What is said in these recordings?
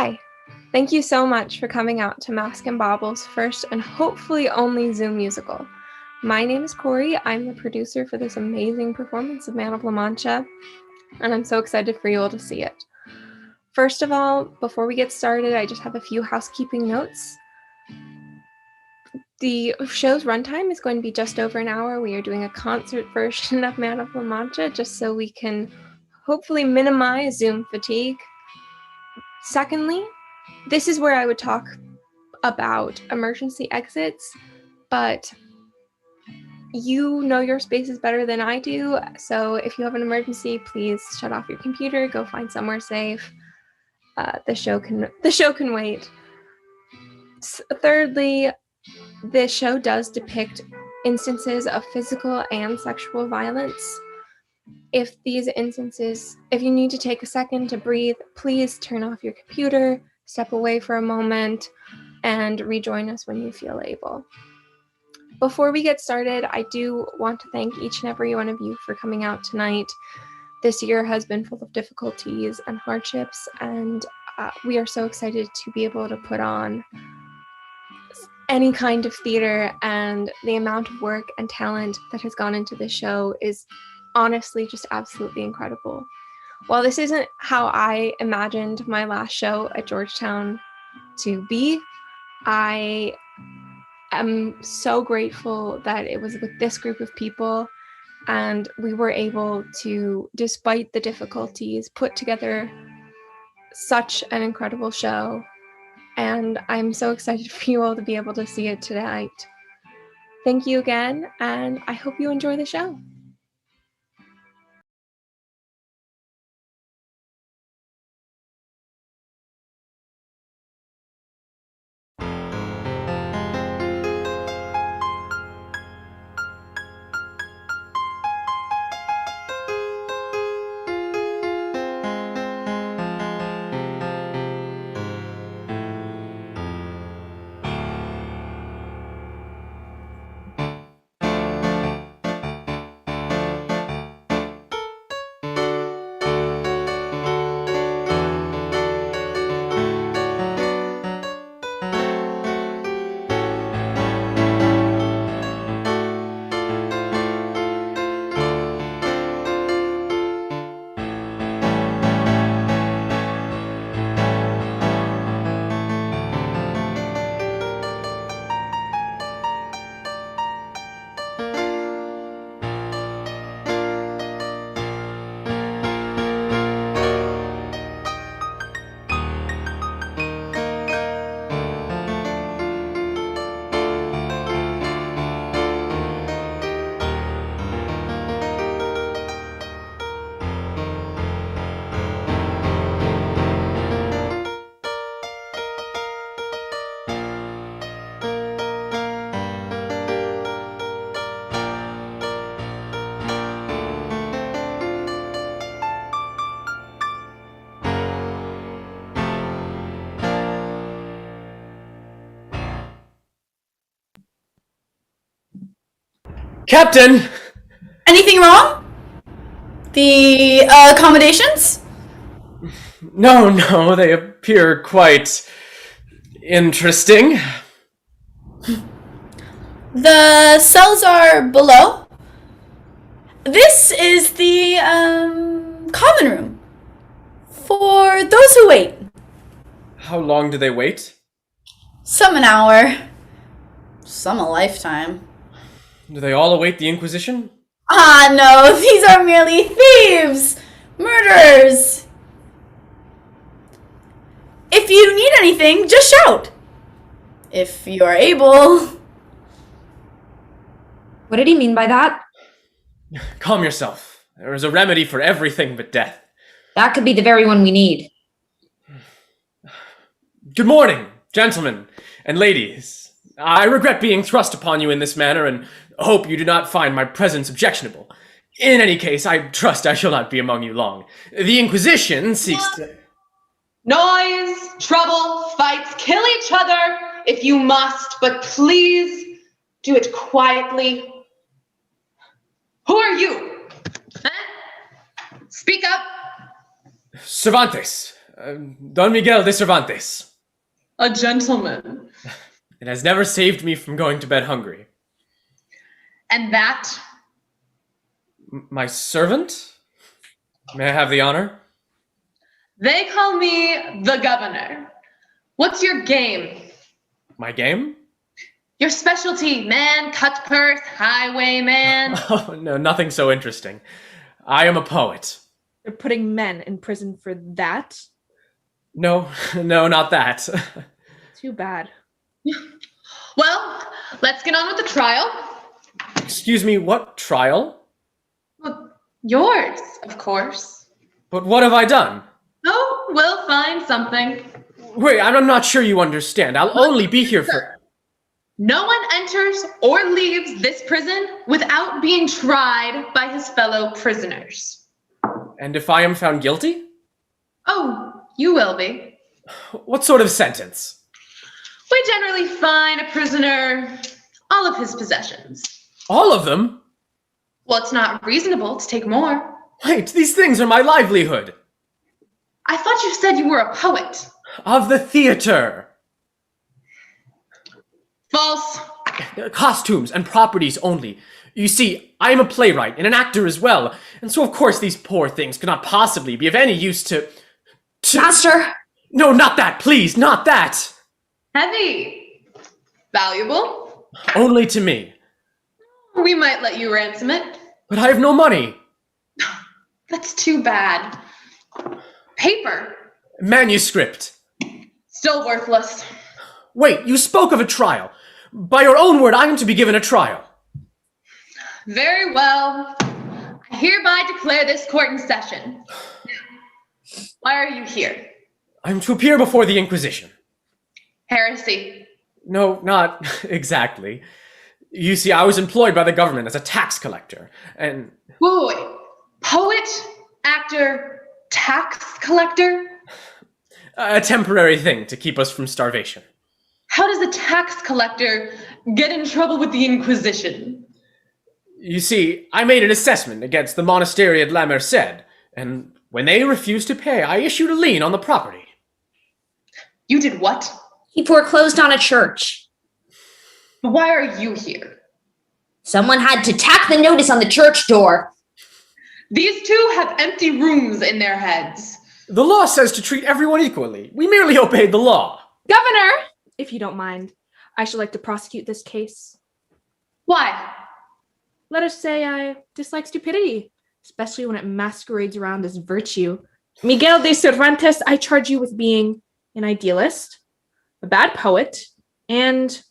Hi! Thank you so much for coming out to Mask and Bobble's first and hopefully only Zoom musical. My name is Corey. I'm the producer for this amazing performance of Man of La Mancha, and I'm so excited for you all to see it. First of all, before we get started, I just have a few housekeeping notes. The show's runtime is going to be just over an hour. We are doing a concert version of Man of La Mancha just so we can hopefully minimize Zoom fatigue. Secondly, this is where I would talk about emergency exits, but you know your spaces better than I do, so if you have an emergency, please shut off your computer, go find somewhere safe. The show can wait. Thirdly, this show does depict instances of physical and sexual violence. If you need to take a second to breathe, please turn off your computer, step away for a moment, and rejoin us when you feel able. Before we get started, I do want to thank each and every one of you for coming out tonight. This year has been full of difficulties and hardships, and we are so excited to be able to put on any kind of theater, and the amount of work and talent that has gone into this show is honestly just absolutely incredible. While this isn't how I imagined my last show at Georgetown to be, I am so grateful that it was with this group of people and we were able to, despite the difficulties, put together such an incredible show. And I'm so excited for you all to be able to see it tonight. Thank you again, and I hope you enjoy the show. Captain! Anything wrong? The accommodations? No, they appear quite interesting. The cells are below. This is the common room for those who wait. How long do they wait? Some an hour, some a lifetime. Do they all await the Inquisition? Ah, no, these are merely thieves, murderers. If you need anything, just shout. If you are able. What did he mean by that? Calm yourself. There is a remedy for everything but death. That could be the very one we need. Good morning, gentlemen and ladies. I regret being thrust upon you in this manner and hope you do not find my presence objectionable. In any case, I trust I shall not be among you long. The Inquisition seeks to... Noise, trouble, fights, kill each other if you must, but please do it quietly. Who are you? Huh? Speak up. Cervantes, Don Miguel de Cervantes. A gentleman. It has never saved me from going to bed hungry. And that? My servant? May I have the honor? They call me the governor. What's your game? My game? Your specialty, man, cut purse, highwayman. Oh, no, nothing so interesting. I am a poet. They're putting men in prison for that? No, not that. Too bad. Well, let's get on with the trial. Excuse me, what trial? Well, yours, of course. But what have I done? Oh, we'll find something. Wait, I'm not sure you understand. I'll only be here for... No one enters or leaves this prison without being tried by his fellow prisoners. And if I am found guilty? Oh, you will be. What sort of sentence? We generally fine a prisoner all of his possessions. All of them? Well, it's not reasonable to take more. Wait, these things are my livelihood. I thought you said you were a poet. Of the theater. False. Costumes and properties only. You see, I am a playwright and an actor as well, and so of course these poor things could not possibly be of any use to... Master! No, not that, please, not that! Heavy. Valuable. Only to me. We might let you ransom it. But I have no money. That's too bad. Paper. Manuscript. Still worthless. Wait, you spoke of a trial. By your own word, I am to be given a trial. Very well. I hereby declare this court in session. Now, why are you here? I am to appear before the Inquisition. Heresy. No, not exactly. You see, I was employed by the government as a tax collector, and... Wait. Poet, actor, tax collector? a temporary thing to keep us from starvation. How does a tax collector get in trouble with the Inquisition? You see, I made an assessment against the monastery at La Merced, and when they refused to pay, I issued a lien on the property. You did what? He foreclosed on a church. But why are you here? Someone had to tack the notice on the church door. These two have empty rooms in their heads. The law says to treat everyone equally. We merely obeyed the law. Governor! If you don't mind, I should like to prosecute this case. Why? Let us say I dislike stupidity, especially when it masquerades around as virtue. Miguel de Cervantes, I charge you with being an idealist, a bad poet, and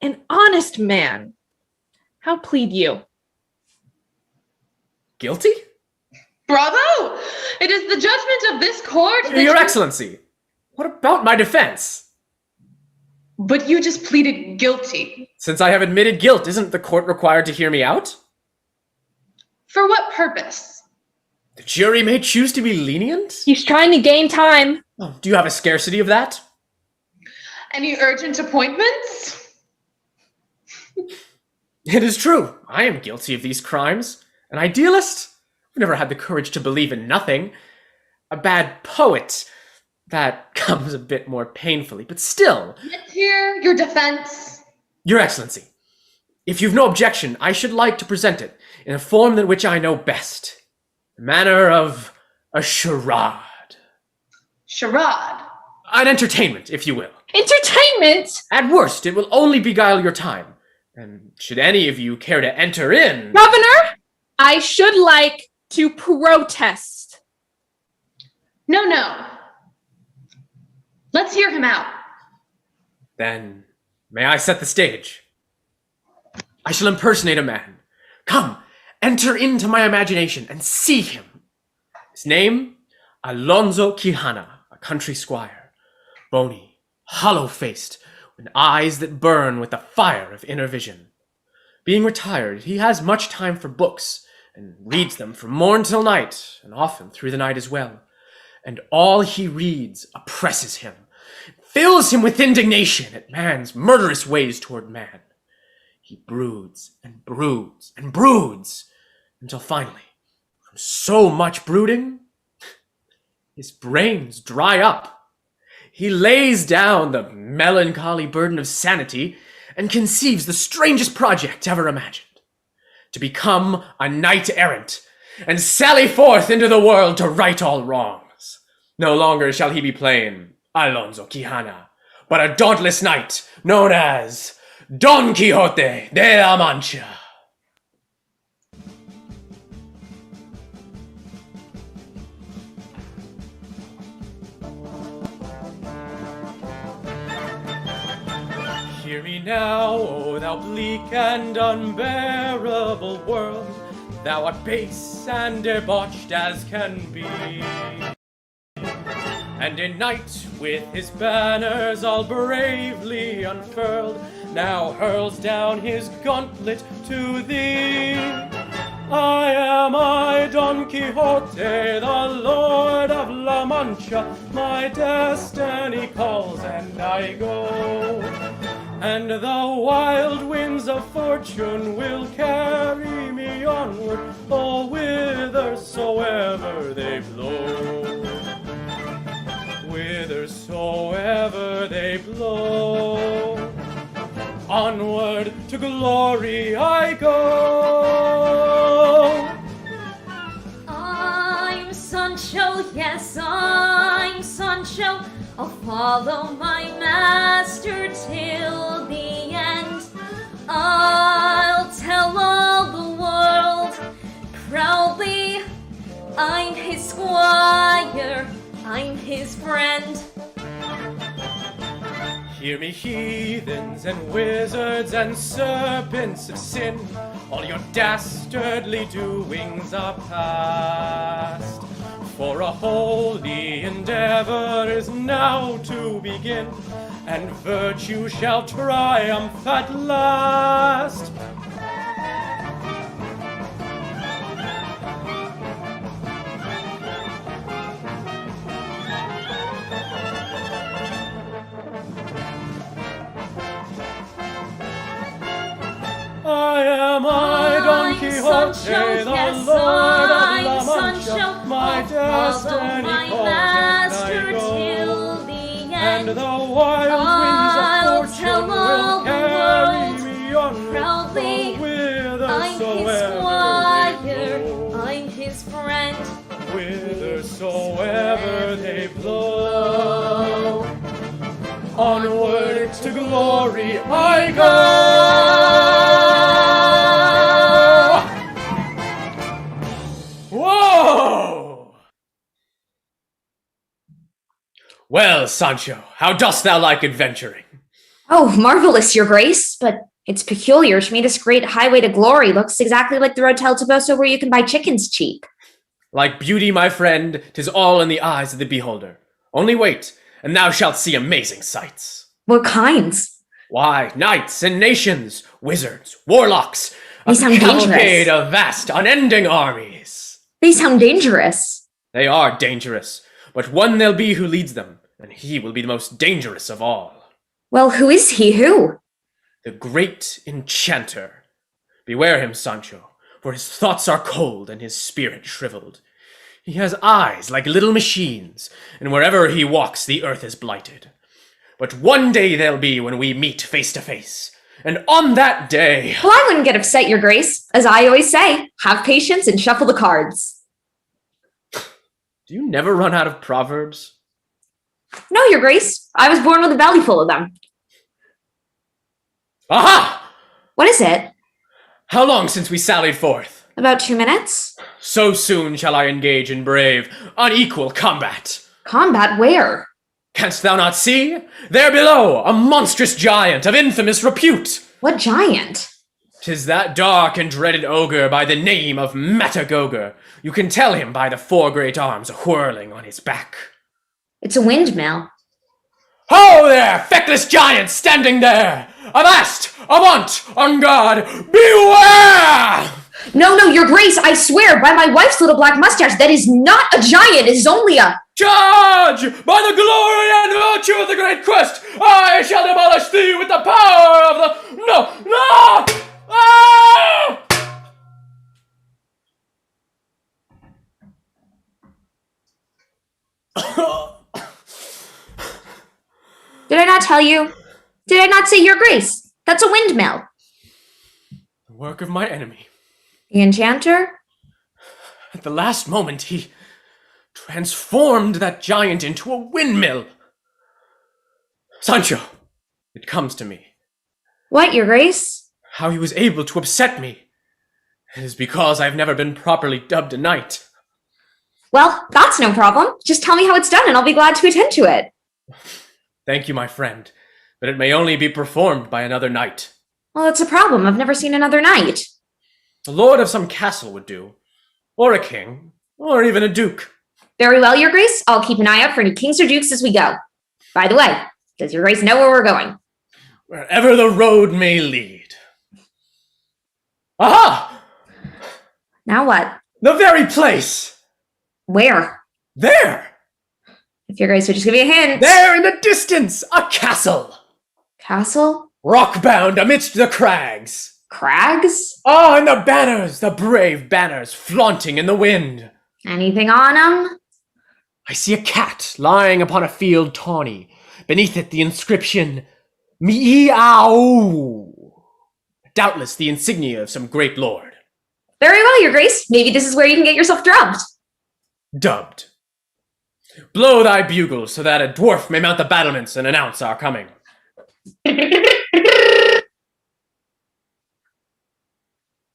an honest man. How plead you? Guilty? Bravo! It is the judgment of this court that Your Excellency, what about my defense? But you just pleaded guilty. Since I have admitted guilt, isn't the court required to hear me out? For what purpose? The jury may choose to be lenient? He's trying to gain time. Oh, do you have a scarcity of that? Any urgent appointments? It is true. I am guilty of these crimes. An idealist? I've never had the courage to believe in nothing. A bad poet? That comes a bit more painfully, but still. Let's hear your defense. Your Excellency, if you've no objection, I should like to present it in a form that which I know best. The manner of a charade. Charade. An entertainment, if you will. Entertainment! At worst, it will only beguile your time. And should any of you care to enter in... Governor, I should like to protest. No. Let's hear him out. Then, may I set the stage? I shall impersonate a man. Come, enter into my imagination and see him. His name, Alonso Quijana, a country squire. Bony, hollow-faced, with eyes that burn with the fire of inner vision. Being retired, he has much time for books, and reads them from morn till night, and often through the night as well. And all he reads oppresses him, fills him with indignation at man's murderous ways toward man. He broods and broods and broods, until finally, from so much brooding, his brains dry up. He lays down the melancholy burden of sanity and conceives the strangest project ever imagined: to become a knight-errant and sally forth into the world to right all wrongs. No longer shall he be plain Alonso Quijana, but a dauntless knight known as Don Quixote de la Mancha. Hear me now, O thou bleak and unbearable world, thou art base and debauched as can be. And a knight with his banners all bravely unfurled now hurls down his gauntlet to thee. I am Don Quixote, the Lord of La Mancha. My destiny calls and I go. And the wild winds of fortune will carry me onward, oh, whithersoever they blow. Whithersoever they blow. Onward to glory I go. I'm Sancho, yes, I'm Sancho. I'll follow my master till the end. I'll tell all the world proudly I'm his squire, I'm his friend. Hear me, heathens and wizards and serpents of sin, all your dastardly doings are past. For a holy endeavor is now to begin, and virtue shall triumph at last. I am Don Quixote, Sancho, the yes, Lord of I'm La Mancha. Sancho. My I'll follow destiny my calls master and I go. till the And end. the wild I'll winds of tell fortune all will the carry world me onward, proudly I'm his squire, I'm his friend. Whithersoever they blow. Onward to glory I go. Whoa! Well, Sancho, how dost thou like adventuring? Oh, marvelous, your grace, but it's peculiar to me this great highway to glory looks exactly like the Hotel Toboso where you can buy chickens cheap. Like beauty, my friend, 'tis all in the eyes of the beholder. Only wait, and thou shalt see amazing sights. What kinds? Why, knights and nations, wizards, warlocks, a They sound cavalcade dangerous. of vast, unending armies. They sound dangerous. They are dangerous, but one there'll be who leads them, and he will be the most dangerous of all. Well, who is he? Who? The great enchanter. Beware him, Sancho, for his thoughts are cold and his spirit shriveled. He has eyes like little machines, and wherever he walks the earth is blighted. But one day there'll be when we meet face to face, and on that day... Well, I wouldn't get upset, your grace. As I always say, have patience and shuffle the cards. Do you never run out of proverbs? No, your grace. I was born with a belly full of them. Aha! What is it? How long since we sallied forth? About 2 minutes? So soon shall I engage in brave, unequal combat. Combat where? Canst thou not see? There below, a monstrous giant of infamous repute. What giant? 'Tis that dark and dreaded ogre by the name of Metagoger. You can tell him by the 4 great arms whirling on his back. It's a windmill. Ho there, feckless giant standing there! Avast! Avant! On guard! Beware! No, your grace, I swear, by my wife's little black mustache, that is not a giant, it is only a... Charge! By the glory and virtue of the great quest, I shall demolish thee with the power of the... No! Ah! Did I not tell you? Did I not say, Your Grace? That's a windmill. The work of my enemy. The enchanter? At the last moment, he transformed that giant into a windmill. Sancho, it comes to me. What, Your Grace? How he was able to upset me. It is because I've never been properly dubbed a knight. Well, that's no problem. Just tell me how it's done and I'll be glad to attend to it. Thank you, my friend, but it may only be performed by another knight. Well, that's a problem. I've never seen another knight. The lord of some castle would do, or a king, or even a duke. Very well, Your Grace. I'll keep an eye out for any kings or dukes as we go. By the way, does Your Grace know where we're going? Wherever the road may lead. Aha! Now what? The very place! Where? There! If Your Grace would just give me a hint. There in the distance! A castle! Castle? Rock-bound amidst the crags! Crags? Ah, and the banners, the brave banners flaunting in the wind. Anything on them? I see a cat lying upon a field tawny. Beneath it the inscription, Meow. Doubtless the insignia of some great lord. Very well, Your Grace. Maybe this is where you can get yourself drubbed. Dubbed. Blow thy bugles so that a dwarf may mount the battlements and announce our coming.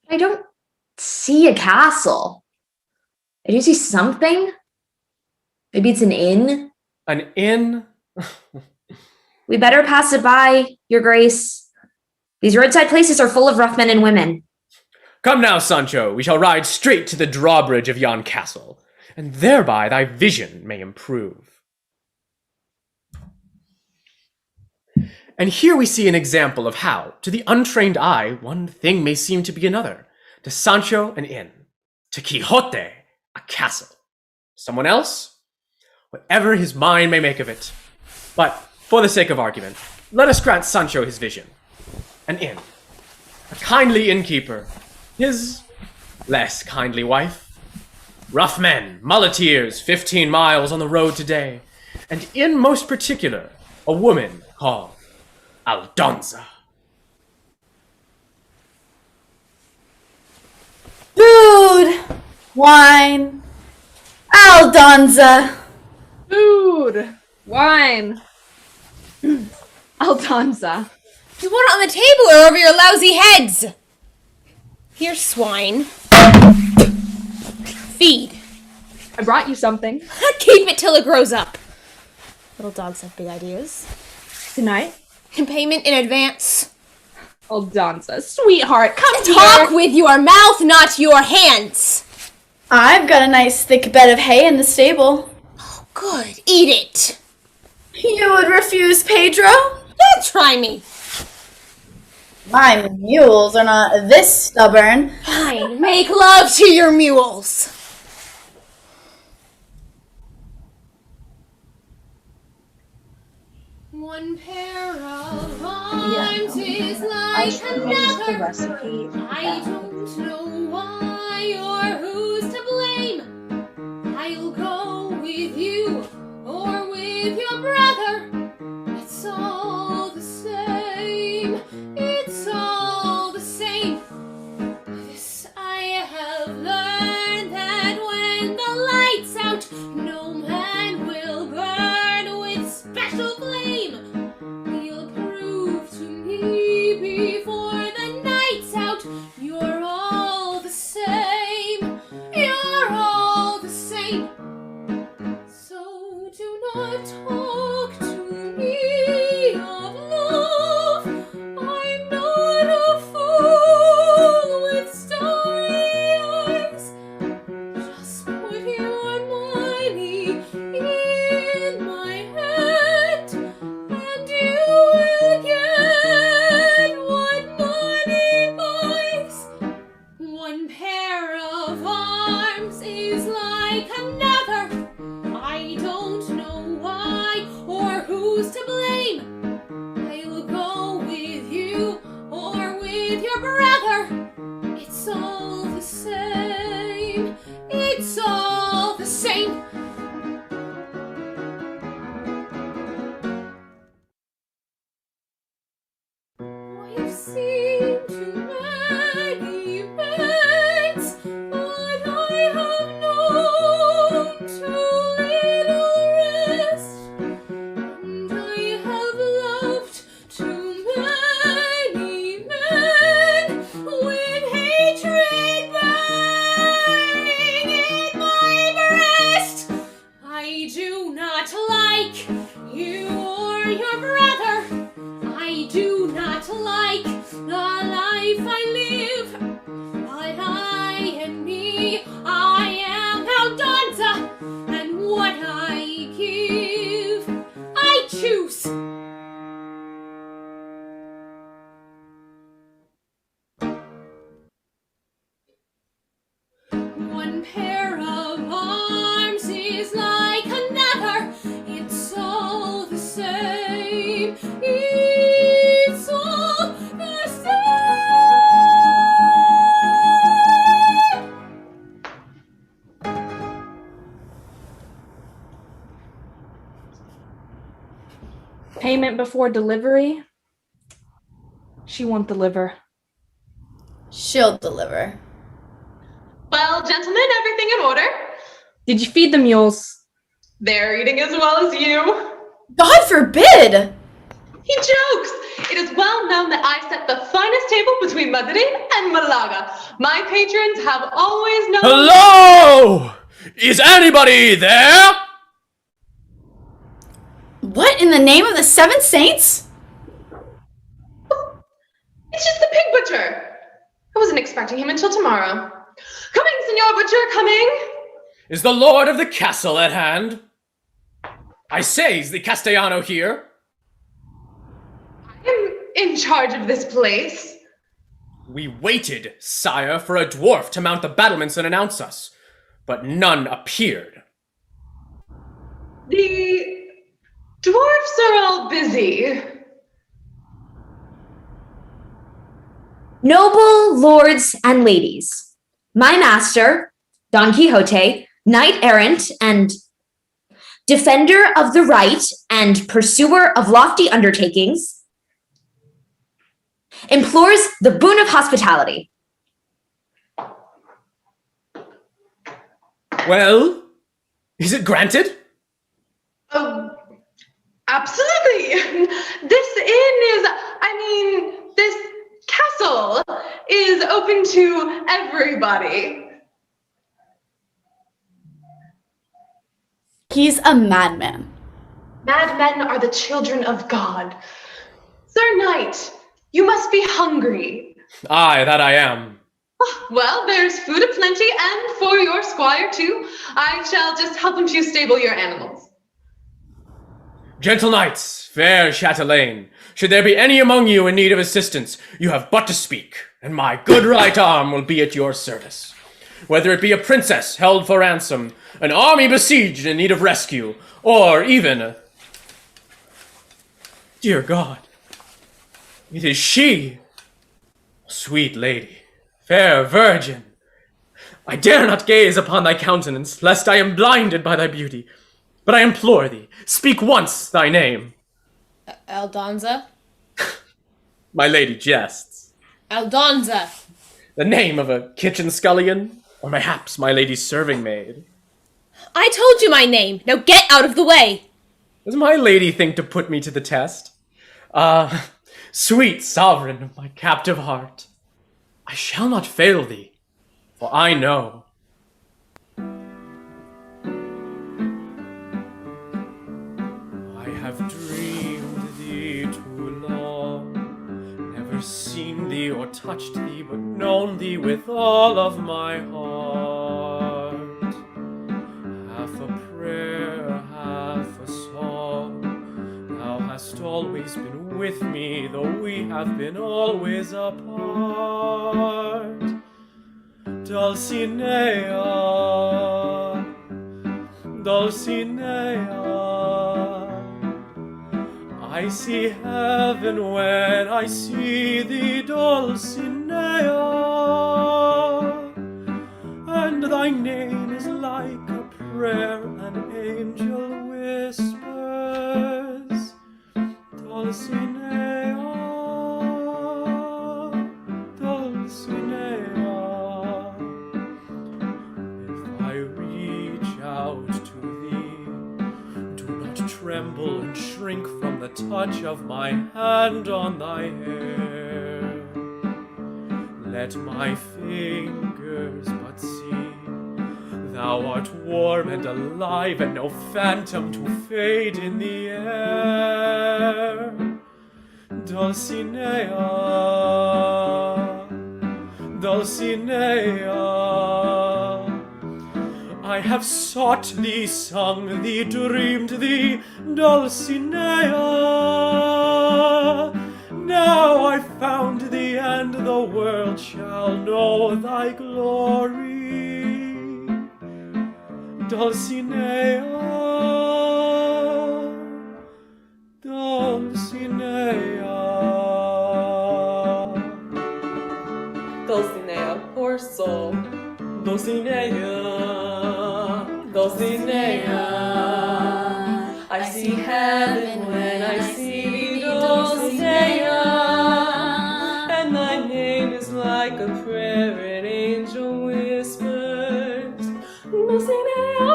I don't see a castle. I do see something. Maybe it's an inn. An inn? We better pass it by, Your Grace. These roadside places are full of rough men and women. Come now, Sancho, we shall ride straight to the drawbridge of yon castle, and thereby thy vision may improve. And here we see an example of how, to the untrained eye, one thing may seem to be another. To Sancho, an inn. To Quixote, a castle. Someone else? Whatever his mind may make of it. But, for the sake of argument, let us grant Sancho his vision. An inn. A kindly innkeeper. His less kindly wife. Rough men, muleteers, 15 miles on the road today. And in most particular, a woman called Aldonza. Food, wine, Aldonza. Food, wine, Altanza. You want it on the table or over your lousy heads? Here, swine. Feed. I brought you something. Keep it till it grows up. Little dogs have big ideas. Tonight? And payment in advance. Aldanza, sweetheart, come Talk here. with your mouth, not your hands. I've got a nice thick bed of hay in the stable. Good. Eat it. You would refuse, Pedro? Try me. My mules are not this stubborn. Fine. Make love to your mules. One pair of arms is like another. recipe. I don't know why or who's to blame. I'll go with you or with your brother. It's all the same. It's all the same. This I have learned that when the light's out, no man will burn with special flame. You'll prove to me before the night's out, you're all the same. You're all the same. So do not talk to your brother. I do not like the life I live, but I am me. I am Aldonza, and what I give, I choose. One pair of arms is like another. It's all the same. It's all the same. Payment before delivery? She won't deliver. She'll deliver. Well, gentlemen, everything in order? Did you feed the mules? They're eating as well as you. God forbid! He jokes! It is well known that I set the finest table between Madrid and Malaga. My patrons have always known— Hello! Is anybody there? What in the name of the seven saints? It's just the pig butcher. I wasn't expecting him until tomorrow. Coming, Senor Butcher, coming! Is the lord of the castle at hand? I say, is the Castellano here? I am in charge of this place. We waited, sire, for a dwarf to mount the battlements and announce us, but none appeared. The dwarfs are all busy. Noble lords and ladies, my master, Don Quixote, knight errant and defender of the right and pursuer of lofty undertakings, implores the boon of hospitality. Well, is it granted? Oh, absolutely. This castle is open to everybody. He's a madman. Madmen are the children of God. Sir Knight, you must be hungry. Aye, that I am. Well, there's food aplenty, and for your squire too. I shall just help him to stable your animals. Gentle knights, fair chatelaine, should there be any among you in need of assistance, you have but to speak, and my good right arm will be at your service. Whether it be a princess held for ransom, an army besieged in need of rescue, or even Dear God, it is she! Sweet lady, fair virgin, I dare not gaze upon thy countenance, lest I am blinded by thy beauty. But I implore thee, speak once thy name. Aldonza? My lady jests. Aldonza! The name of a kitchen scullion, or mayhaps my lady's serving maid. I told you my name. Now get out of the way. Does my lady think to put me to the test? Ah, sweet sovereign of my captive heart, I shall not fail thee, for I know. I have dreamed thee too long, never seen thee or touched thee, but known thee with all of my heart. Half a prayer, half a song, thou hast always been with me, though we have been always apart. Dulcinea, Dulcinea, I see heaven when I see thee, Dulcinea, and thy name is like a prayer an angel whispers. Dulcinea, Dulcinea. If I reach out to thee, do not tremble and shrink from the touch of my hand on thy hair. Let my fingers but see thou art warm and alive, and no phantom to fade in the air. Dulcinea, Dulcinea, I have sought thee, sung thee, dreamed thee, Dulcinea. Now I've found thee, and the world shall know thy glory, Dulcinea, Dulcinea. Dulcinea, poor soul. Dulcinea, Dulcinea. I see heaven when I see thee, Dulcinea. And thy name is like a prayer an angel whispers. Dulcinea,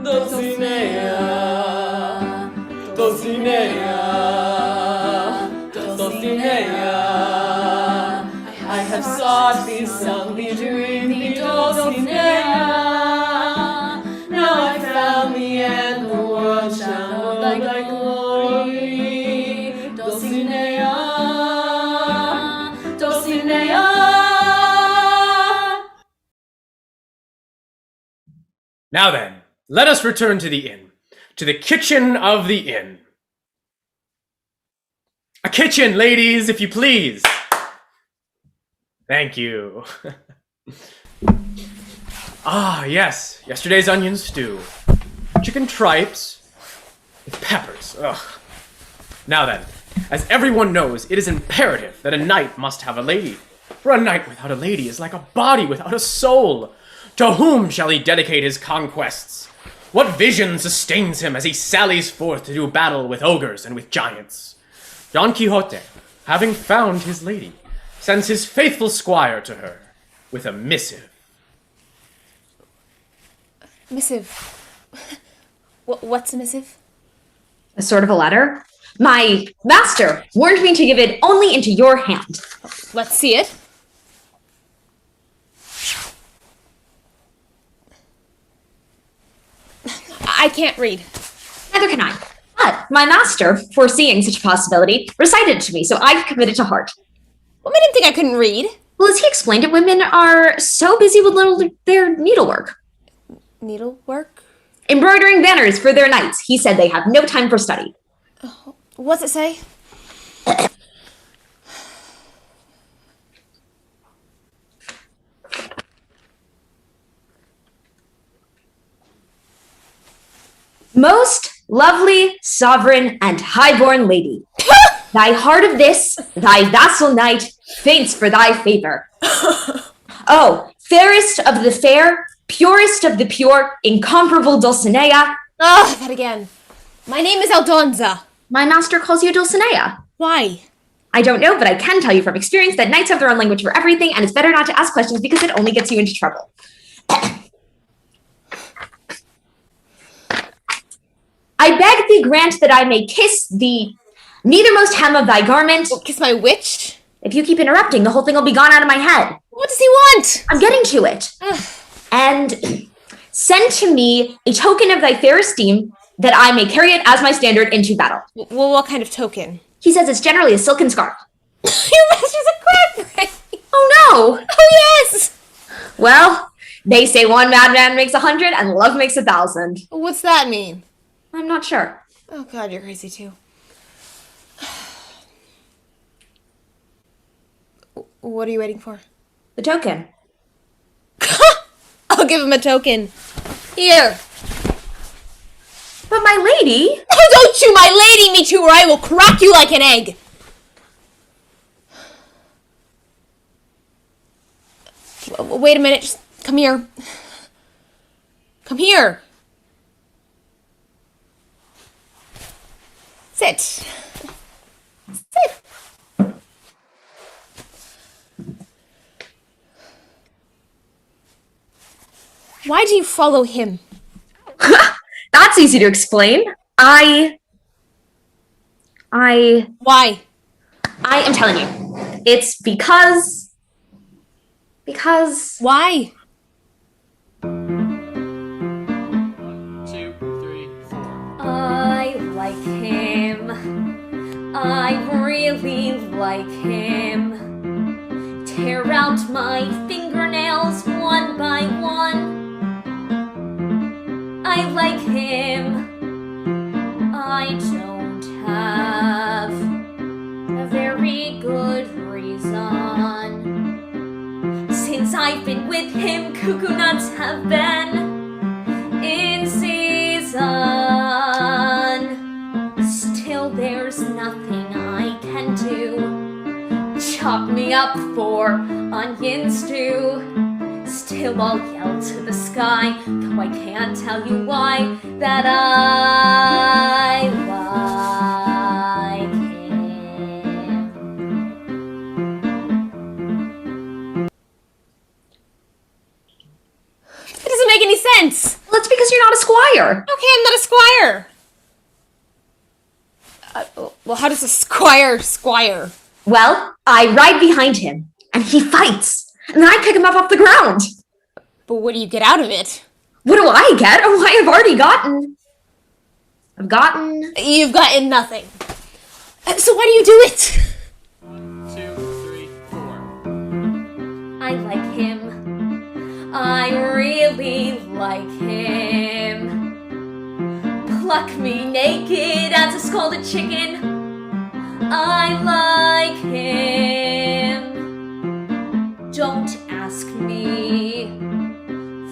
Dulcinea, Dulcinea, Dulcinea. I have sought thee, sung thee, dreamed thee, Dulcinea. Now I found thee, and the world shall know thy glory, Dulcinea, Dulcinea. Now then, let us return to the inn, to the kitchen of the inn. A kitchen, ladies, if you please. Thank you. Ah, yes, yesterday's onion stew. Chicken tripes with peppers. Ugh. Now then, as everyone knows, it is imperative that a knight must have a lady. For a knight without a lady is like a body without a soul. To whom shall he dedicate his conquests? What vision sustains him as he sallies forth to do battle with ogres and with giants? Don Quixote, having found his lady, sends his faithful squire to her with a missive. Missive. What's a missive? A sort of a letter. My master warned me to give it only into your hand. Let's see it. I can't read. Neither can I. But my master, foreseeing such a possibility, recited it to me, so I committed to heart. What made him think I couldn't read? Well, as he explained it, women are so busy with their needlework. Needlework? Embroidering banners for their knights. He said they have no time for study. What's it say? Most lovely, sovereign, and highborn lady, thy heart of this, thy vassal knight, faints for thy favor. Oh, fairest of the fair, purest of the pure, incomparable Dulcinea. Ah, that again. My name is Aldonza. My master calls you Dulcinea. Why? I don't know, but I can tell you from experience that knights have their own language for everything, and it's better not to ask questions because it only gets you into trouble. I beg thee grant that I may kiss the neithermost hem of thy garment. Kiss my witch? If you keep interrupting, the whole thing will be gone out of my head. What does he want? I'm getting to it. And send to me a token of thy fair esteem that I may carry it as my standard into battle. Well, what kind of token? He says it's generally a silken scarf. Your master's a crackbrain. Oh no! Oh yes! Well, they say one madman makes 100 and love makes 1,000. What's that mean? I'm not sure. Oh god, you're crazy too. What are you waiting for? The token. I'll give him a token. Here. But my lady... Oh, don't you my lady me too, or I will crack you like an egg. Wait a minute, just come here. Come here. Sit. Sit. Why do you follow him? That's easy to explain. Why? I am telling you. It's because... Why? 2, 3, 4. I like him. I really like him. Tear out my fingernails one by one. I like him. I don't have a very good reason. Since I've been with him, cuckoo nuts have been in season. Still there's nothing I can do. Chop me up for onion stew. Still I'll yell to the sky, though I can't tell you why, that I like him. That doesn't make any sense. Well, that's because you're not a squire. Okay, I'm not a squire. Well, how does a squire? Well, I ride behind him, and he fights, and then I pick him up off the ground. But what do you get out of it? What do I get? Oh, I have already gotten. You've gotten nothing. So why do you do it? 1, 2, 3, 4. I like him. I really like him. Pluck me naked as a scalded chicken. I like him. Don't ask me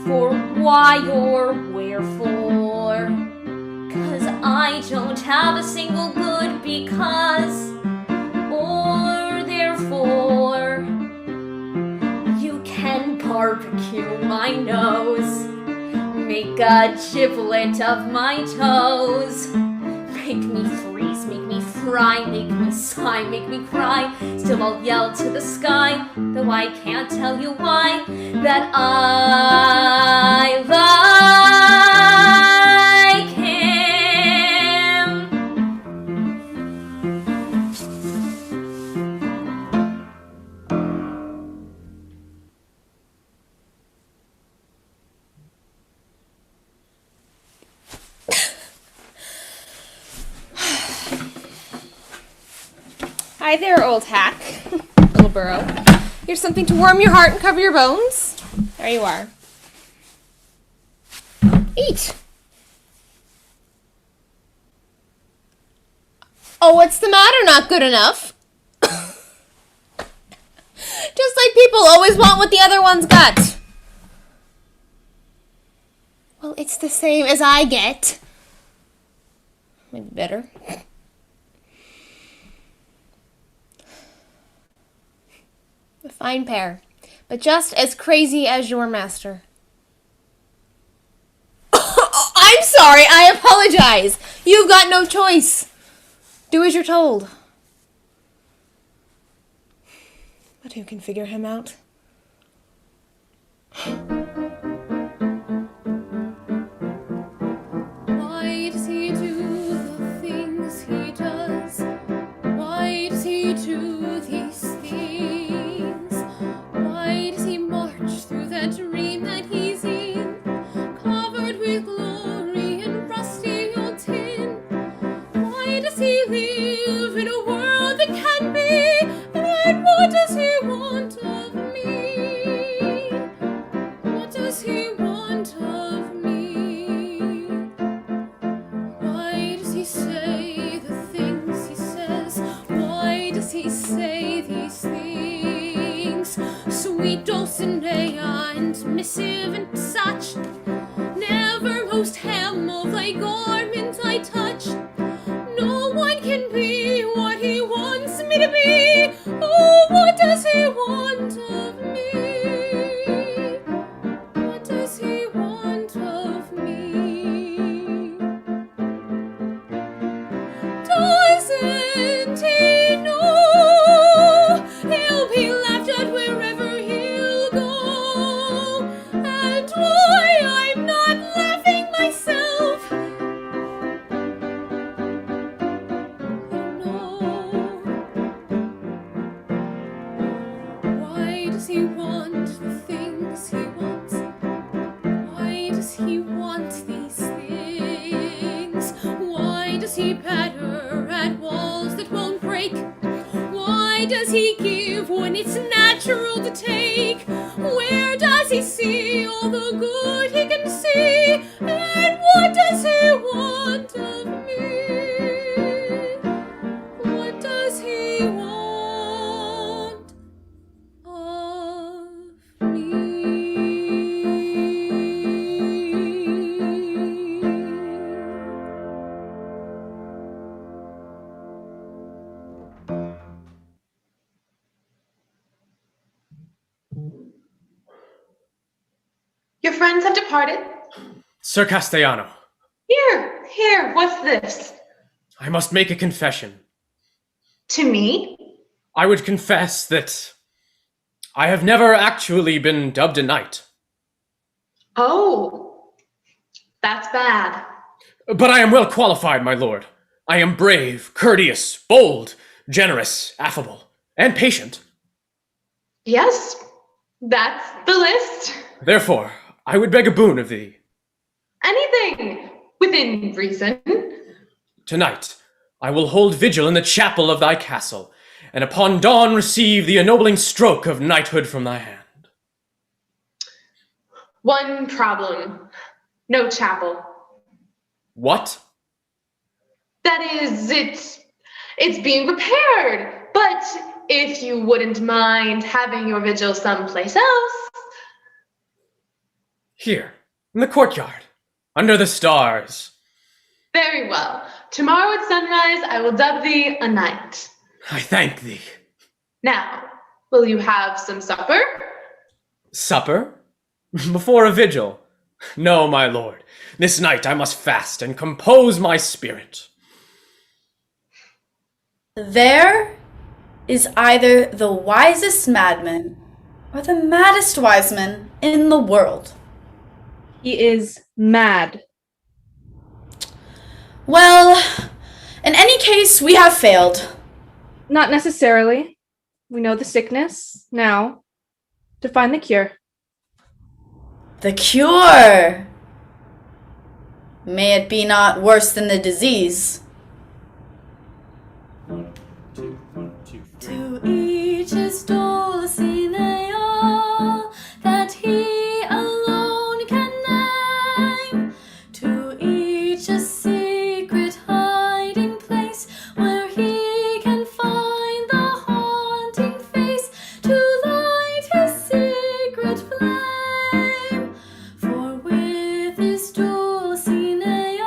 for why or wherefore, 'cause I don't have a single good because or therefore. You can barbecue my nose, make a giblet of my toes, make me freeze, make me fry, make me sigh, make me cry. Still I'll yell to the sky, though I can't tell you why, that I like him. Hi there, old hack. Little burrow. Here's something to warm your heart and cover your bones. There you are. Eat. Oh, what's the matter? Not good enough? Just like people always want what the other one's got. Well, it's the same as I get. Maybe better. A fine pair, but just as crazy as your master. I'm sorry, I apologize. You've got no choice. Do as you're told. But who can figure him out? Why does he do the things he does? Why does he do these things? Why does he march through that dream that he's in, covered with glory and rusty old tin? Why does he live in a world that can be? And what does he want of me? What does he want of me? Why does he say the things he says? Why does he say these things? Sweet Dulcinea and missive and such. Never most hem of thy garment I touch. No one can be what he wants me to be. Oh, what does he want of me? What does he want of me? Doesn't he know he'll be laughed at wherever he'll go? And why I'm not laughing myself? No. Why does he give when it's natural to take? Where does he see all the good he can see? And what does he want of me? What does he want of me? Your friends have departed? Sir Castellano, Here, what's this? I must make a confession. To me? I would confess that I have never actually been dubbed a knight. Oh, that's bad. But I am well qualified, my lord. I am brave, courteous, bold, generous, affable, and patient. Yes, that's the list. Therefore, I would beg a boon of thee. Anything within reason. Tonight, I will hold vigil in the chapel of thy castle, and upon dawn receive the ennobling stroke of knighthood from thy hand. One problem. No chapel. What? That is, it's being repaired. But if you wouldn't mind having your vigil someplace else. Here, in the courtyard, under the stars. Very well. Tomorrow at sunrise, I will dub thee a knight. I thank thee. Now, will you have some supper? Supper? Before a vigil? No, my lord. This night I must fast and compose my spirit. There is either the wisest madman or the maddest wise man in the world. He is mad. Well, in any case, we have failed. Not necessarily. We know the sickness now. To find the cure. The cure! May it be not worse than the disease. To each his Dulcinea that he alone can name. To each a secret hiding place where he can find the haunting face to light his secret flame. For with his Dulcinea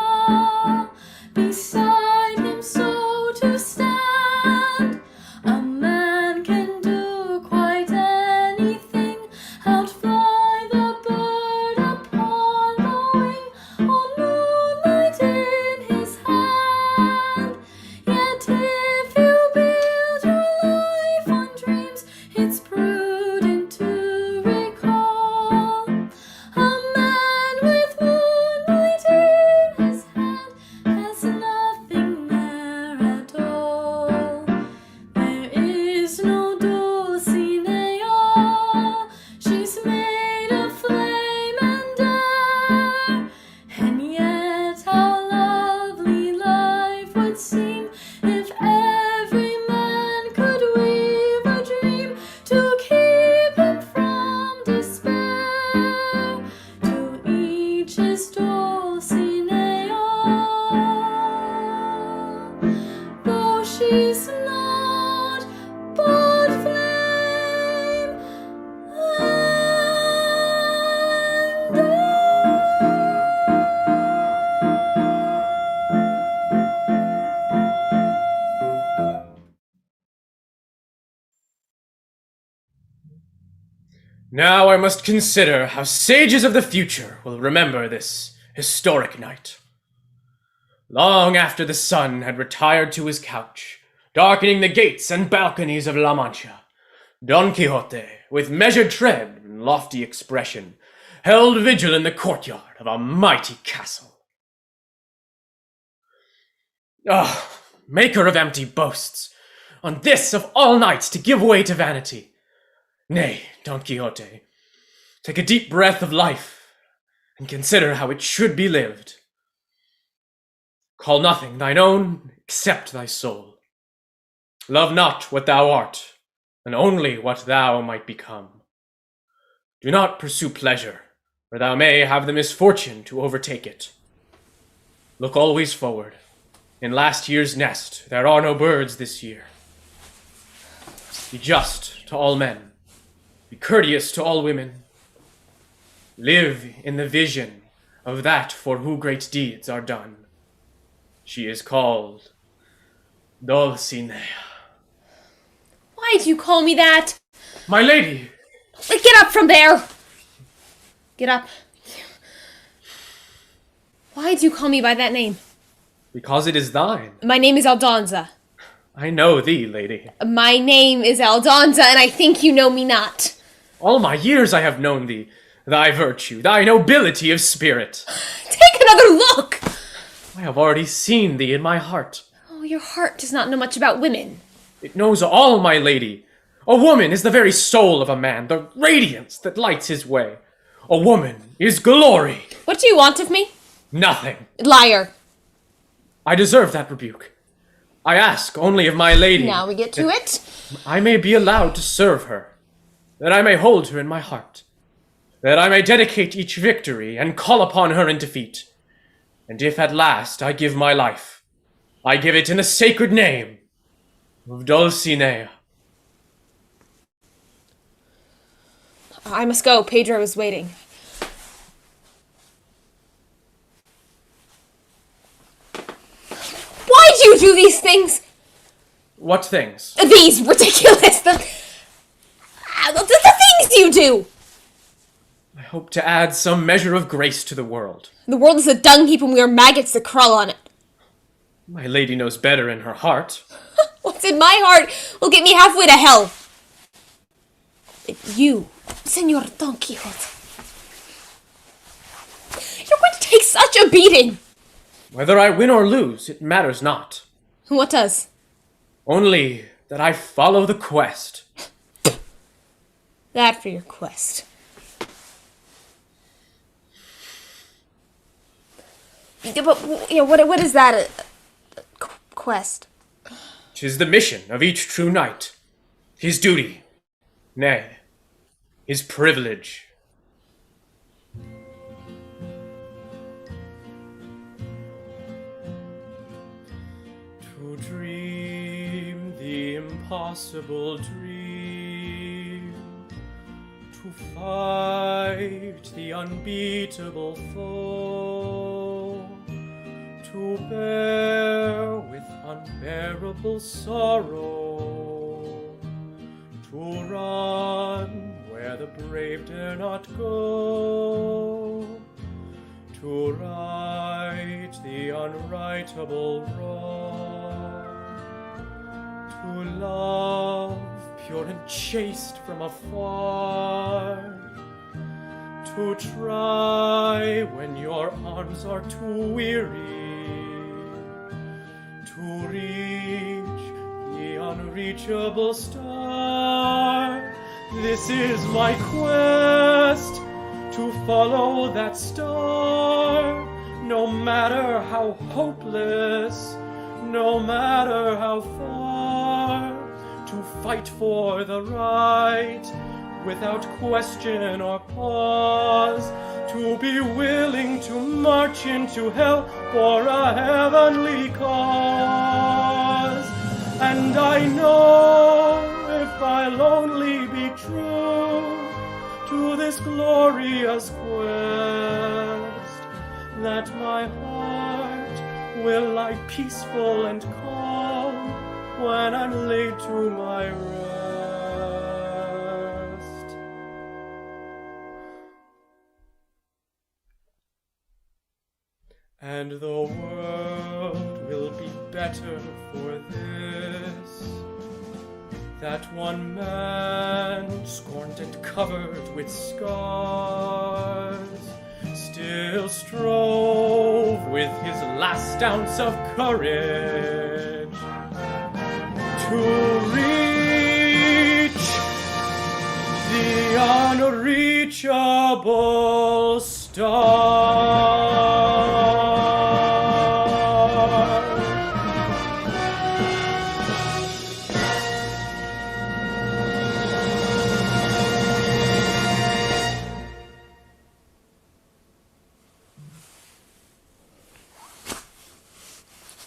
beside him so to stand, a man can do quite anything, outfly the bird upon the wing, on moonlight in his hand. Yet if you build your life on dreams, it's prudent to recall a man with moonlight in his hand has nothing there at all. There is no Dulcinea, she's made of flame and air, and yet how lovely life would seem if every man could weave a dream to keep him from despair. To each his Dulcinea, though she's not but flame and Now I must consider how sages of the future will remember this historic night. Long after the sun had retired to his couch, darkening the gates and balconies of La Mancha, Don Quixote, with measured tread and lofty expression, held vigil in the courtyard of a mighty castle. Ah, maker of empty boasts, on this of all nights to give way to vanity. Nay, Don Quixote, take a deep breath of life, and consider how it should be lived. Call nothing thine own except thy soul. Love not what thou art, and only what thou might become. Do not pursue pleasure, or thou may have the misfortune to overtake it. Look always forward. In last year's nest there are no birds this year. Be just to all men. Be courteous to all women. Live in the vision of that for who great deeds are done. She is called Dulcinea. Why do you call me that? My lady! Get up from there! Get up. Why do you call me by that name? Because it is thine. My name is Aldonza. I know thee, lady. My name is Aldonza, and I think you know me not. All my years I have known thee, thy virtue, thy nobility of spirit. Take another look! I have already seen thee in my heart. Oh, your heart does not know much about women. It knows all, my lady. A woman is the very soul of a man, the radiance that lights his way. A woman is glory. What do you want of me? Nothing. Liar. I deserve that rebuke. I ask only of my lady. Now we get to it. I may be allowed to serve her, that I may hold her in my heart, that I may dedicate each victory and call upon her in defeat. And if at last I give my life, I give it in the sacred name of Dulcinea. I must go. Pedro is waiting. Why do you do these things? What things? These ridiculous. The things you do. I hope to add some measure of grace to the world. The world is a dung heap and we are maggots that crawl on it. My lady knows better in her heart. What's in my heart will get me halfway to hell. You, Senor Don Quixote, you're going to take such a beating. Whether I win or lose, it matters not. What does? Only that I follow the quest. That for your quest. But, you know, what is that? A quest? 'Tis the mission of each true knight. His duty. Nay, his privilege. To dream the impossible dream, to fight the unbeatable foe, to bear with unbearable sorrow, to run where the brave dare not go, to right the unrightable wrong, to love pure and chaste from afar, to try when your arms are too weary, to reach the unreachable star. This is my quest, to follow that star, no matter how hopeless, no matter how far, to fight for the right without question or pause, to be willing to march into hell for a heavenly cause. And I know if I'll only be true to this glorious quest, that my heart will lie peaceful and calm when I'm laid to my rest. And the world will be better for this, that one man, scorned and covered with scars, still strove with his last ounce of courage to reach the unreachable star.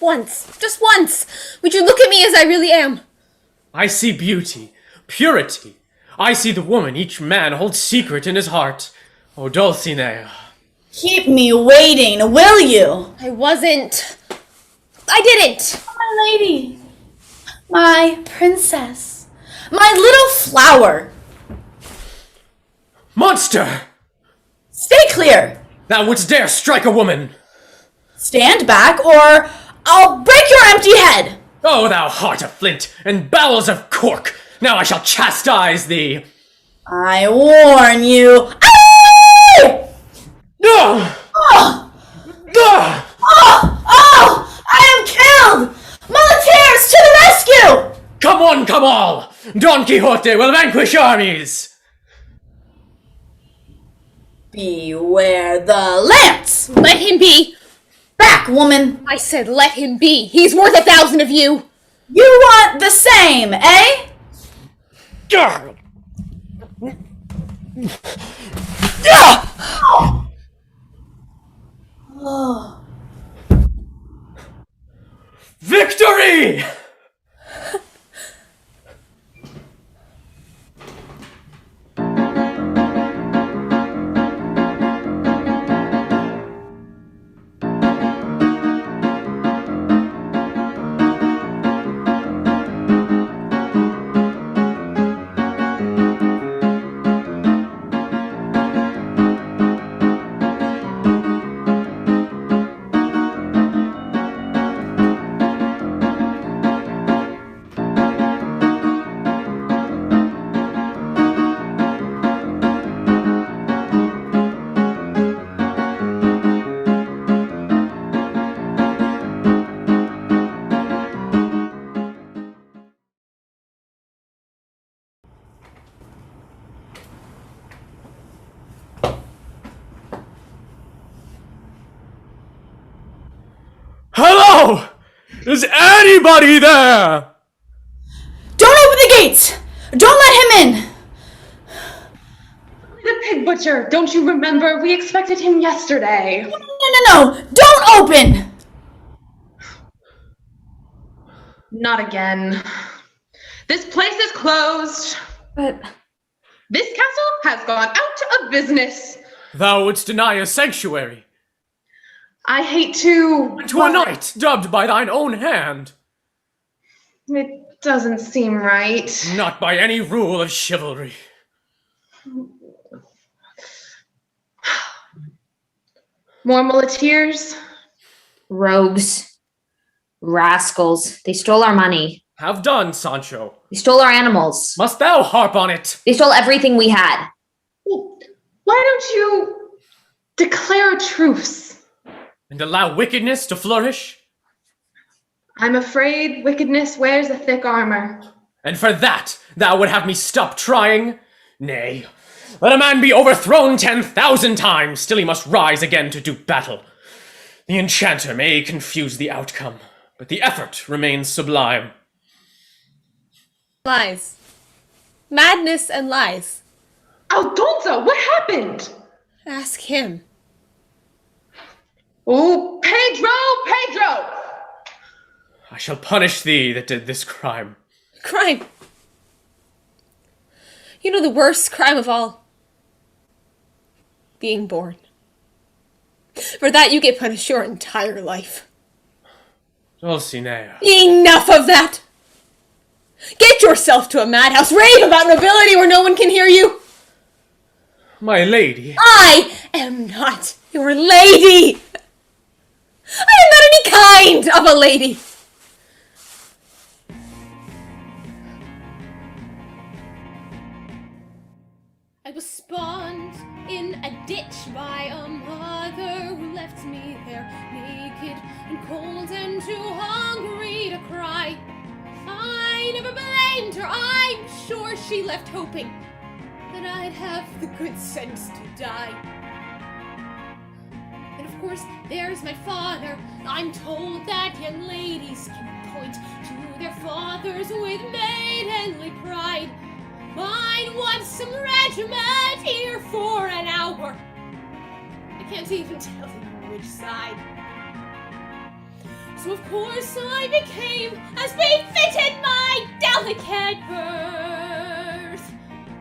Once, just once, would you look at me as I really am? I see beauty, purity. I see the woman each man holds secret in his heart. O Dulcinea. Keep me waiting, will you? I wasn't. I didn't. My lady. My princess. My little flower. Monster! Stay clear. Thou wouldst dare strike a woman! Stand back or I'll break your empty head. O thou heart of flint and bowels of cork! Now I shall chastise thee! I warn you. Ah! No! Oh! Ah! Oh! Oh! I am killed! Muleteers to the rescue! Come one, come all! Don Quixote will vanquish armies! Beware the lance! Let him be. Back, woman! I said let him be. He's worth 1,000 of you. You want the same, eh? Gah! Oh. Victory! Hello! Is anybody there? Don't open the gates! Don't let him in! The pig butcher, don't you remember? We expected him yesterday. No! Don't open! Not again. This place is closed. But This castle has gone out of business. Thou wouldst deny a sanctuary I hate to... to a knight dubbed by thine own hand, It doesn't seem right. not by any rule of chivalry. More muleteers? Rogues. Rascals. They stole our money. Have done, Sancho. They stole our animals. Must thou harp on it? They stole everything we had. Well, why don't you declare a truce? And allow wickedness to flourish? I'm afraid wickedness wears a thick armor. And for that, thou would have me stop trying? Nay, let a man be overthrown 10,000 times, still he must rise again to do battle. The enchanter may confuse the outcome, but the effort remains sublime. Lies. Madness and lies. Aldonza, what happened? Ask him. Oh, Pedro! I shall punish thee that did this crime. Crime. You know the worst crime of all? Being born. For that you get punished your entire life. Dulcinea. Enough of that! Get yourself to a madhouse. Rave about nobility where no one can hear you. My lady. I am not your lady. I am not any kind of a lady. I was spawned in a ditch by a mother who left me there naked and cold and too hungry to cry. I never blamed her. I'm sure she left hoping that I'd have the good sense to die. And of course, there's my father. I'm told that young ladies can point to their fathers with maidenly pride. Mine was some regiment here for an hour. I can't even tell you which side. So of course I became, as befitted my delicate birth,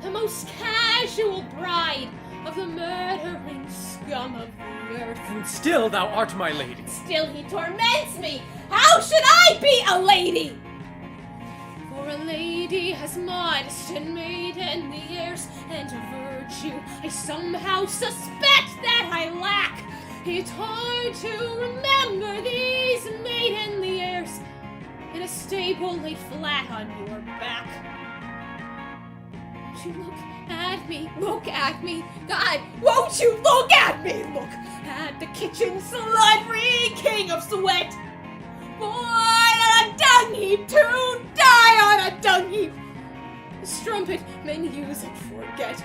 the most casual bride of the murdering scum of the earth. And still thou art my lady. Still he torments me. How should I be a lady? For a lady has modest and maidenly airs, and a virtue I somehow suspect that I lack. It's hard to remember these maidenly airs in a stable laid flat on your back. Won't you look at me, look at me, God, won't you look at me, look at the kitchen slut reeking of sweat. Born on a dung heap to die on a dung heap. The strumpet men use and forget.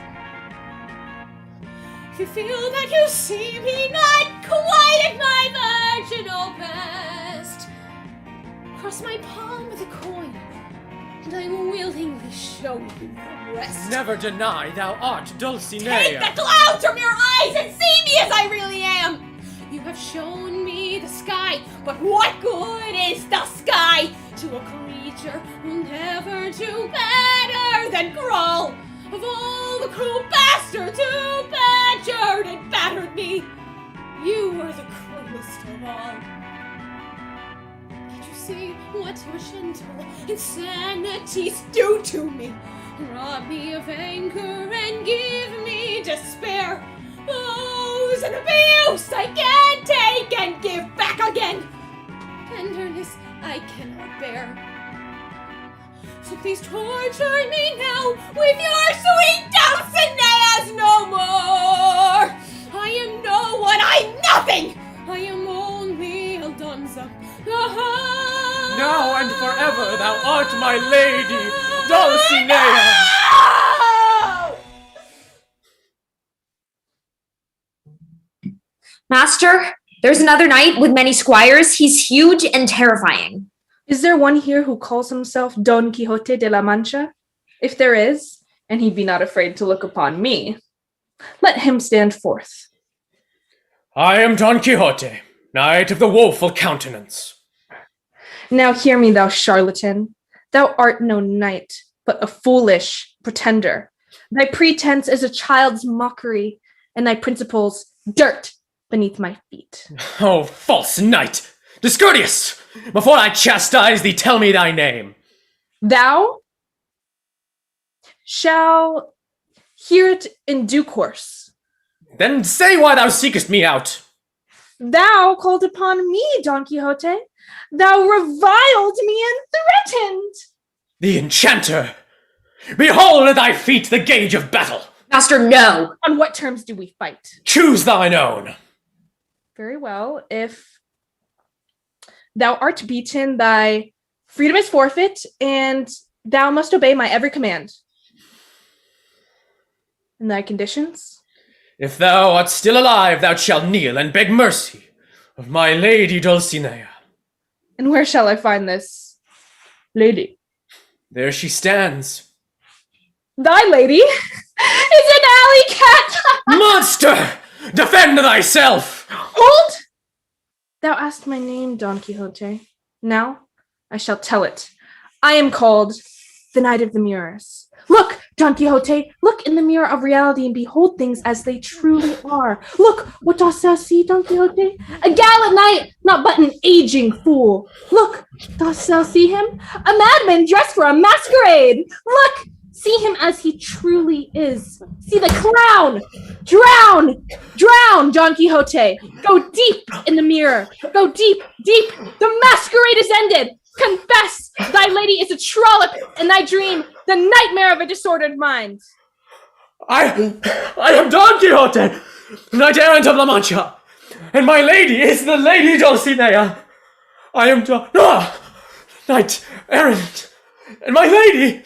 If you feel that you see me not quite at my virginal best, cross my palm with a coin, and I will willingly show you the rest. Never deny thou art Dulcinea. Take the clouds from your eyes and see me as I really am. You have shown me the sky, but what good is the sky to a creature who'll never do better than crawl? Of all the cruel bastards who badgered and battered me, you are the cruelest of all. Can't you see what your gentle insanities do to me? Rob me of anger and give me despair. Blows and abuse I can't take and give back again. Tenderness I cannot bear. So please torture me now with your sweet Dulcineas no more. I am no one, I'm nothing. I am only a dunza. Now and forever thou art my lady, Dulcinea. Master, there's another knight with many squires. He's huge and terrifying. Is there one here who calls himself Don Quixote de la Mancha? If there is, and he be not afraid to look upon me, let him stand forth. I am Don Quixote, knight of the woeful countenance. Now hear me, thou charlatan. Thou art no knight, but a foolish pretender. Thy pretense is a child's mockery, and thy principles dirt beneath my feet. Oh, false knight! Discourteous! Before I chastise thee, tell me thy name. Thou shall hear it in due course. Then say why thou seekest me out. Thou called upon me, Don Quixote. Thou reviled me and threatened. The enchanter! Behold at thy feet the gauge of battle. Master, no. On what terms do we fight? Choose thine own. Very well. If thou art beaten, thy freedom is forfeit, and thou must obey my every command. And thy conditions? If thou art still alive, thou shalt kneel and beg mercy of my lady Dulcinea. And where shall I find this lady? There she stands. Thy lady is an alley cat! Monster! Defend thyself! Hold! Thou asked my name, Don Quixote. Now I shall tell it. I am called the Knight of the Mirrors. Look, Don Quixote, look in the mirror of reality and behold things as they truly are. Look, what dost thou see, Don Quixote? A gallant knight, not but an aging fool. Look, dost thou see him? A madman dressed for a masquerade. Look, see him as he truly is. See the clown. Drown, drown, Don Quixote. Go deep in the mirror. Go deep, deep. The masquerade is ended. Confess, thy lady is a trollop in thy dream, the nightmare of a disordered mind. I am Don Quixote, knight errant of La Mancha, and my lady is the lady Dulcinea. I am knight errant, and my lady,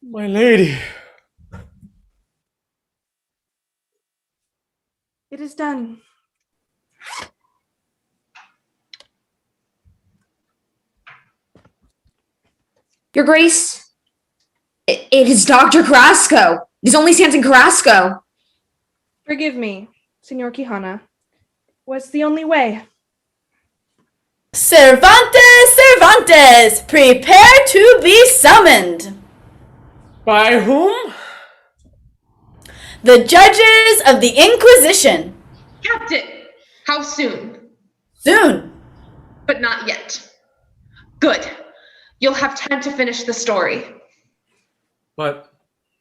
my lady. It is done. Your Grace, it is Dr. Carrasco. It is only stands in Carrasco. Forgive me, Senor Quijana, was the only way. Cervantes, Cervantes, prepare to be summoned. By whom? The judges of the Inquisition. Captain, how soon? Soon. But not yet. Good. You'll have time to finish the story. But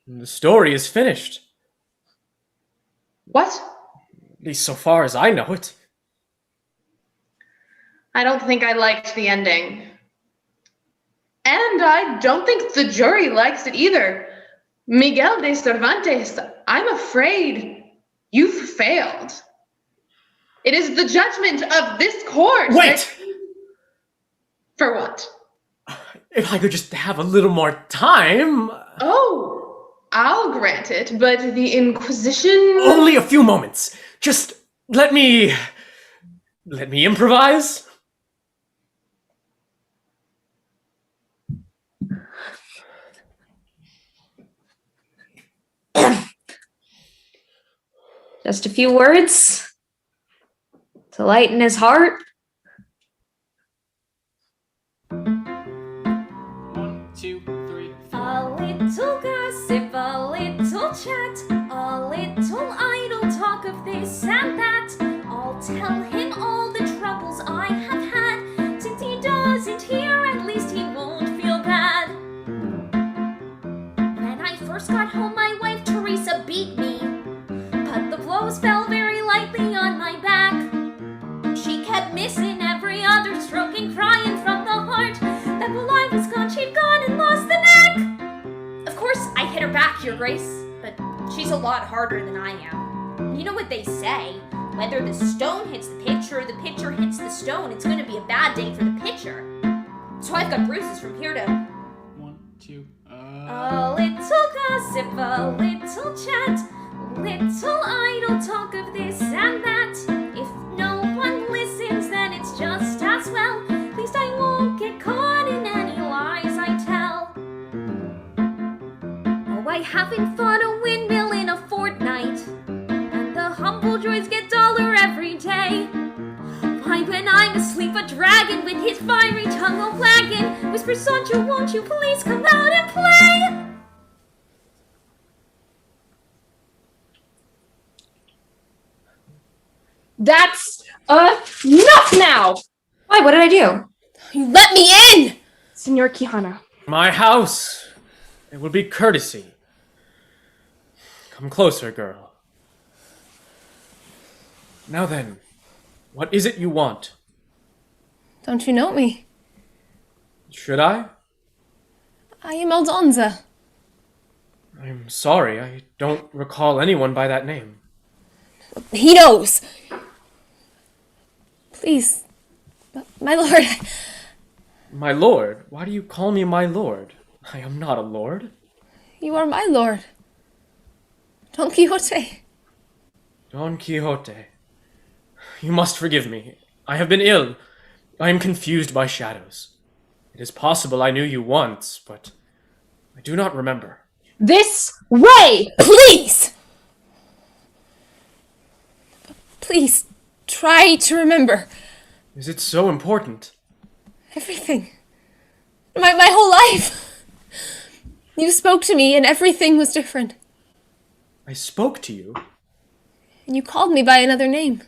the story is finished. What? At least so far as I know it. I don't think I liked the ending. And I don't think the jury likes it either. Miguel de Cervantes, I'm afraid you've failed. It is the judgment of this court. Wait! For what? If I could just have a little more time. Oh, I'll grant it, but the Inquisition... Only a few moments. Just let me improvise. Just a few words to lighten his heart. 1, 2, 3. A little gossip, a little chat, a little idle talk of this and that. I'll tell him all the troubles I have had. Since he doesn't hear, at least he won't feel bad. When I first got home, my wife Teresa beat me, but the blows fell very lightly on my back. She kept missing every other stroke and crying from the heart that while I was gone, she'd gone and lost the neck. Of course, I hit her back, Your Grace, but she's a lot harder than I am. You know what they say, whether the stone hits the pitcher or the pitcher hits the stone, it's going to be a bad day for the pitcher. So I've got bruises from here to... 1, 2, A little gossip, a little chat, little idle talk of this and that. If no one listens, then it's just as well. At least I won't get caught in any lies I tell. Oh, I haven't fought a windmill in a fortnight, and the humble joys get duller every day. Why, when I'm asleep, a dragon with his fiery tongue a wagging whispers, Sancho, won't you please come out and play? That's enough now! Why? What did I do? You let me in! Senor Quijana, My house. It will be courtesy. Come closer, girl. Now then, what is it you want? Don't you know me? Should I? I am Aldonza. I'm sorry, I don't recall anyone by that name. He knows. Please, my lord. My lord? Why do you call me my lord? I am not a lord. You are my lord. Don Quixote. Don Quixote. You must forgive me. I have been ill. I am confused by shadows. It is possible I knew you once, but I do not remember. this way! Please! Please, try to remember Is it so important? everything. My whole life. You spoke to me and everything was different. I spoke to you. And you called me by another name.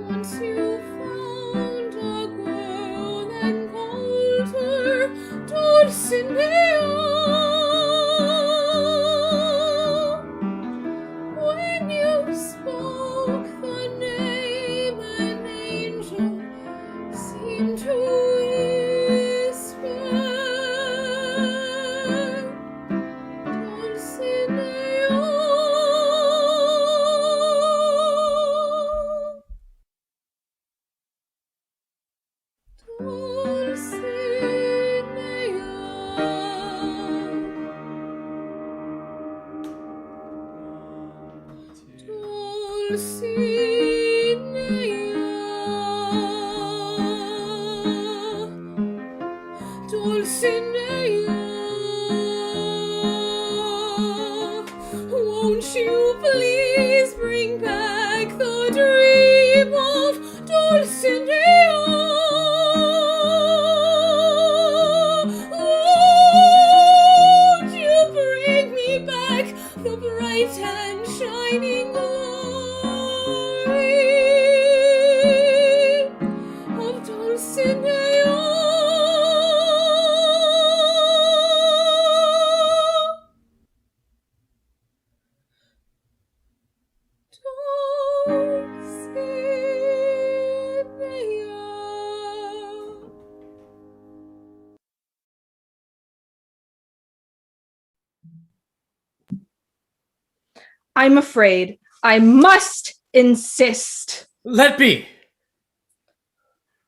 Once you found a girl and called her Dulcinea. When you spoke the name, an angel Won't you please bring back the dream of Dulcinea? Won't you bring me back the bright and shining glory of Dulcinea? I'm afraid. I must insist. Let be!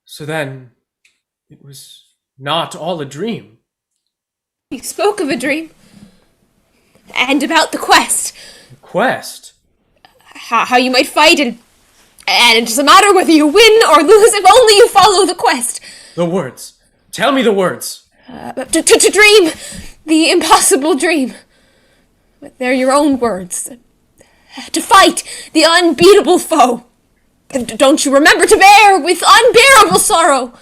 So then, it was not all a dream. You spoke of a dream. And about the quest. Quest? How you might fight and it doesn't matter whether you win or lose if only you follow the quest. The words. Tell me the words. To dream the impossible dream. But they're your own words. To fight the unbeatable foe. And don't you remember to bear with unbearable sorrow?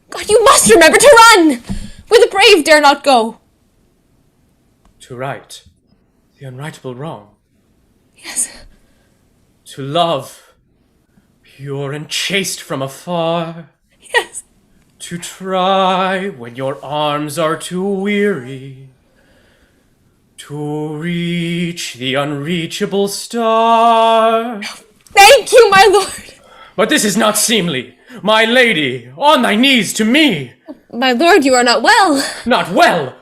God, you must remember to run where the brave dare not go. To right the unrightable wrong. Yes. To love, pure and chaste from afar. Yes. To try when your arms are too weary. To reach the unreachable star. Thank you, my lord. But this is not seemly. My lady, on thy knees to me. My lord, you are not well. Not well?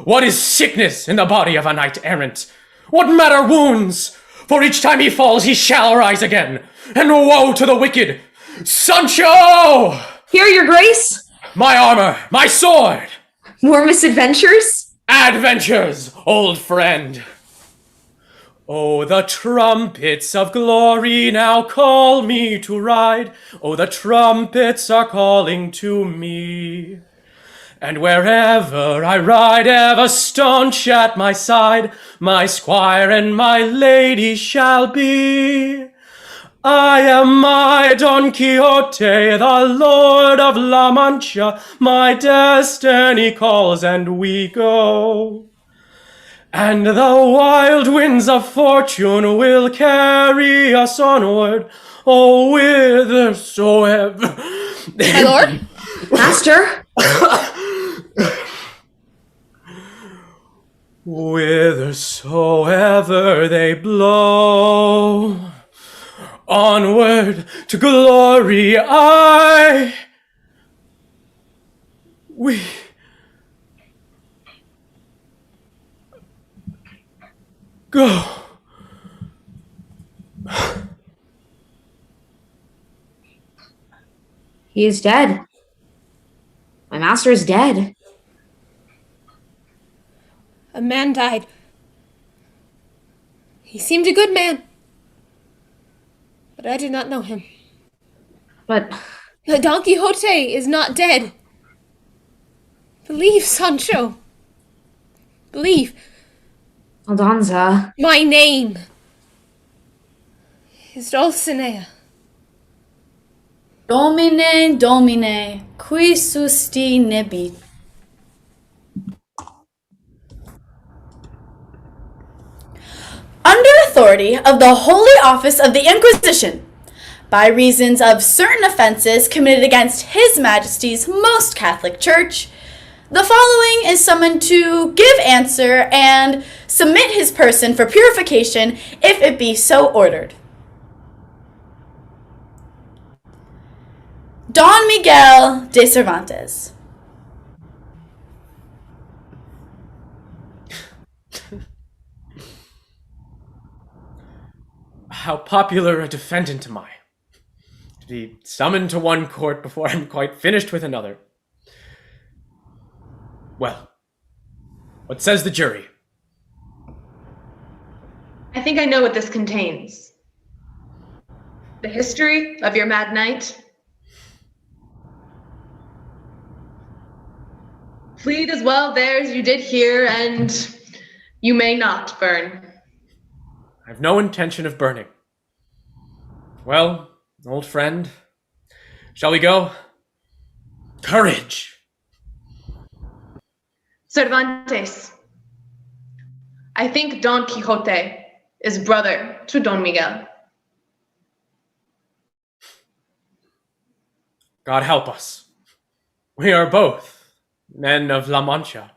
What is sickness in the body of a knight-errant? What matter wounds? For each time he falls, he shall rise again. And woe to the wicked! Sancho! Here, your grace. My armor, my sword! More misadventures? Adventures, old friend! Oh, the trumpets of glory now call me to ride. Oh, the trumpets are calling to me. And wherever I ride, ever staunch at my side, my squire and my lady shall be. I am my Don Quixote, the Lord of La Mancha. My destiny calls and we go. And the wild winds of fortune will carry us onward, oh, whithersoever. My lord? Master? Whithersoever they blow, onward to glory we go. He is dead. My master is dead. A man died. He seemed a good man. But I did not know him. But Don Quixote is not dead. Believe, Sancho. Believe. Aldonza. My name is Dulcinea. Domine, Domine, qui sustinebit. Under authority of the Holy Office of the Inquisition, by reasons of certain offenses committed against His Majesty's Most Catholic Church, the following is summoned to give answer and submit his person for purification if it be so ordered. Don Miguel de Cervantes. How popular a defendant am I, to be summoned to one court before I'm quite finished with another. Well, what says the jury? I think I know what this contains. the history of your mad night? Plead as well there as you did here, and you may not burn. I have no intention of burning. Well, old friend, shall we go? Courage! Cervantes, I think Don Quixote is brother to Don Miguel. God help us. We are both men of La Mancha.